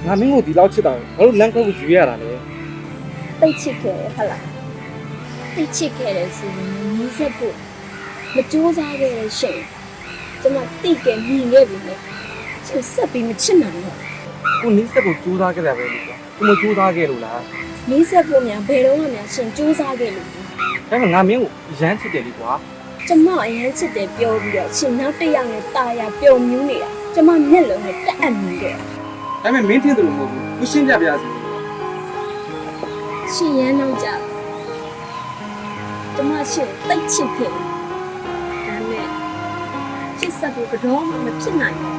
ငါမင်းကိုဒီလောက်ချစ်တာဘာလို့လမ်းခွဲကိုယူရတာလဲ တိတ်ချစ်ခဲ့ဟုတ်လားတိတ်ချစ်ခဲ့တယ်ဆိုရင်နီးစပ်ဖို့မကြိုးစားခဲ့တဲ့ရှင်ကျမတိတ်ခဲ့မြင်ခဲ့ပြီလေကျဆက်ပြီးမချစ်နိုင်တော့ ကိုနီးစက်ကိုကြိုးစားခဲ့တာပဲလို့ပြောကိုမကြိုးစားခဲ့လို့လား နီးစပ်ဖို့များဘယ်တော့မှများရှင်ကြိုးစားခဲ့လို့ ဒါပေမဲ့ငါမင်းကိုရမ်းချစ်တယ်လေကွာ ကျမအရင်ချစ်တယ်ပြောပြီးတော့ရှင်နောက်တစ်ယောက်နဲ့တာယာပျော်မြူးနေတာကျမမျက်လုံးနဲ့တက်အပ်မြင်ခဲ့တာ ဒါပေမဲ့မင်းထင်တယ်လို့မဟုတ်ဘူးကိုရှင်းပြပြစီ ရှင်ရမ်းတော့ကြကျမရှင်တိတ်ချစ်ခဲ့ဒါနဲ့ချစ်ဆက်ဖို့ကတော့မှမဖြစ်နိုင်ဘူး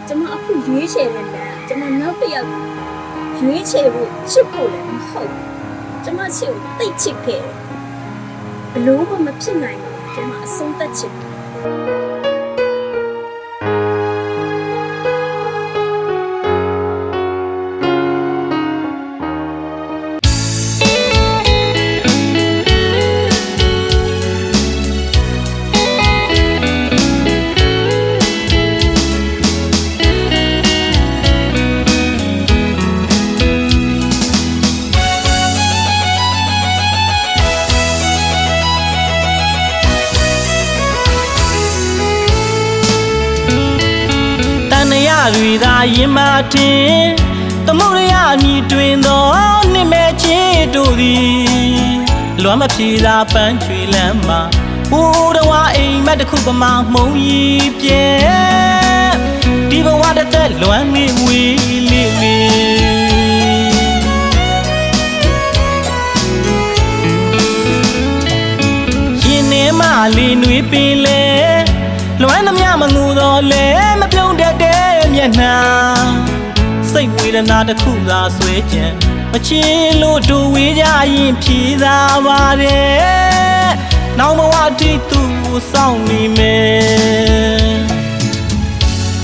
ကျမအခုရွေးချယ်တဲ့လမ်းကျမနောက်တစ်ယောက်ရွေးချယ်ဖို့ချစ်ဖို့လည်းမဟုတ်ကျမရှင်ကိုတိတ်ချစ်ခဲ့ဘလို့မှမဖြစ်နိုင်ဘူးကျမအဆုံးသတ်ချစ်တွေသာရင်မတင်သမုဒ္ဒရာမြည်တွင်သောနှစ်မဲ့ချစ်တို့သည်လွမ်းမပြေသာပန်းချွေလမ်းမှာဘိုးတော်ဝအိမ်မက်တစ်ခုပမာမှုံရီပြဲဒီဘဝတစ်သက်လွမ်းနေဝေးလေးရင်ထဲမှာလေးနွေးပင်လဲလွမ်းသမျှမငူတော့လဲမပြုံးတတ်တဲ့မျက်နှာစိတ်ဝေဒနာတစ်ခုသာဆွဲကြံမချင်လို့တို့ဝေးကြရင်ဖြေသာပါတယ်နောက်ဘဝတိသူ့ကိုစောင့်နေမယ်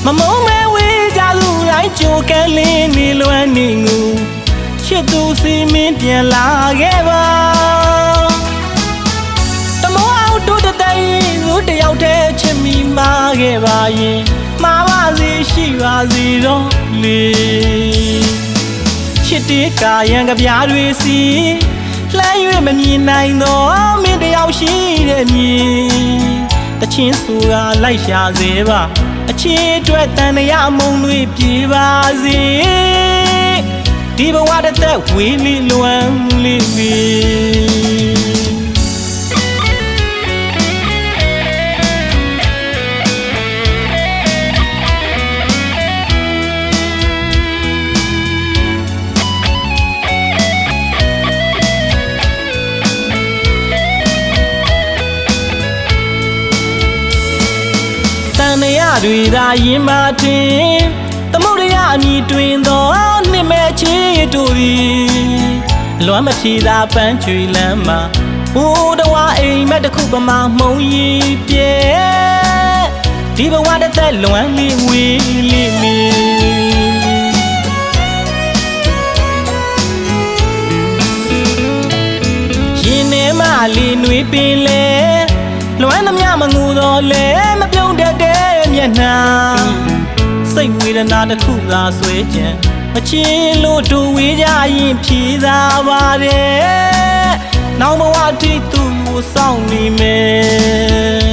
မမုံမဲဝေးကြသူတိုင်းကြိုကန်းလင်းနေလွမ်းနေငူချစ်သူစီမင်းပြန်လာခဲ့ပါတို့တည်းကိုတယောက်တည်းချစ်မိမာခဲ့ပါရင်မှားပါစေရှိပါစေတော့လေချစ်တဲ့ကာယံကပြားတွေစီလှမ်း၍မမြင်နိုင်တော့မင်းတယောက်ရှိတဲ့မြင်တချင်းဆိုတာလိုက်ရှာစေပါအချစ်အတွက်တန်ရမုံတွေပြေပါစေဒီဘဝတစ်သက်ဝေးလိလွမ်းလိတွေသာရင်မတင်သမုဒ္ဒရာအမြည်တွင်သောနှစ်မဲ့ချစ်တို့သည်လွမ်းမပြေသာပန်းချွေလမ်းမှာဘိုးတော်ဝအိမ်မက်တစ်ခုပမာမှုံရီပြဲဒီဘဝတစ်သက်လွမ်းလေးဝေးလေးရင်ထဲမှာလေးနွေးပင်လဲလွမ်းသမျှမငူတော့လဲမပြုံးတတ်တဲ့မျက်နှာစိတ်ဝေဒနာတစ်ခုသာဆွဲကြံမချင်လို့တို့ဝေးကြရင်ဖြေသာပါတယ်နောက်ဘဝတိသူ့ကိုစောင့်နေမယ်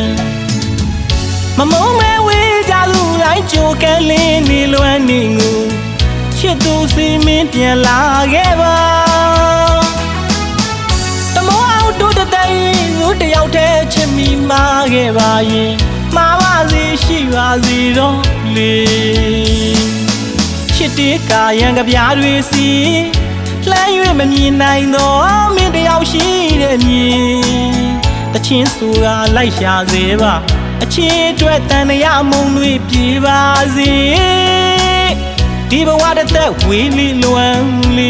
မမုံမဲဝေးကြသူတိုင်းကြိုကန်းလင်းနေလွမ်းနေငူချစ်သူစီမင်းပြန်လာခဲ့ပါတို့တည်းကိုတယောက်တည်းချစ်မိမာခဲ့ပါရင်မှားပါစေရှိပါစေတော့လေချစ်တဲ့ကာယံကပြားတွေစီလှမ်း၍မမြင်နိုင်တော့မင်းတယောက်ရှိတဲ့မြင်တချင်းဆိုတာလိုက်ရှာစေပါအချစ်အတွက်တန်ရမုံတွေပြေပါစေဒီဘဝတစ်သက်ဝေးလိလွမ်းလိ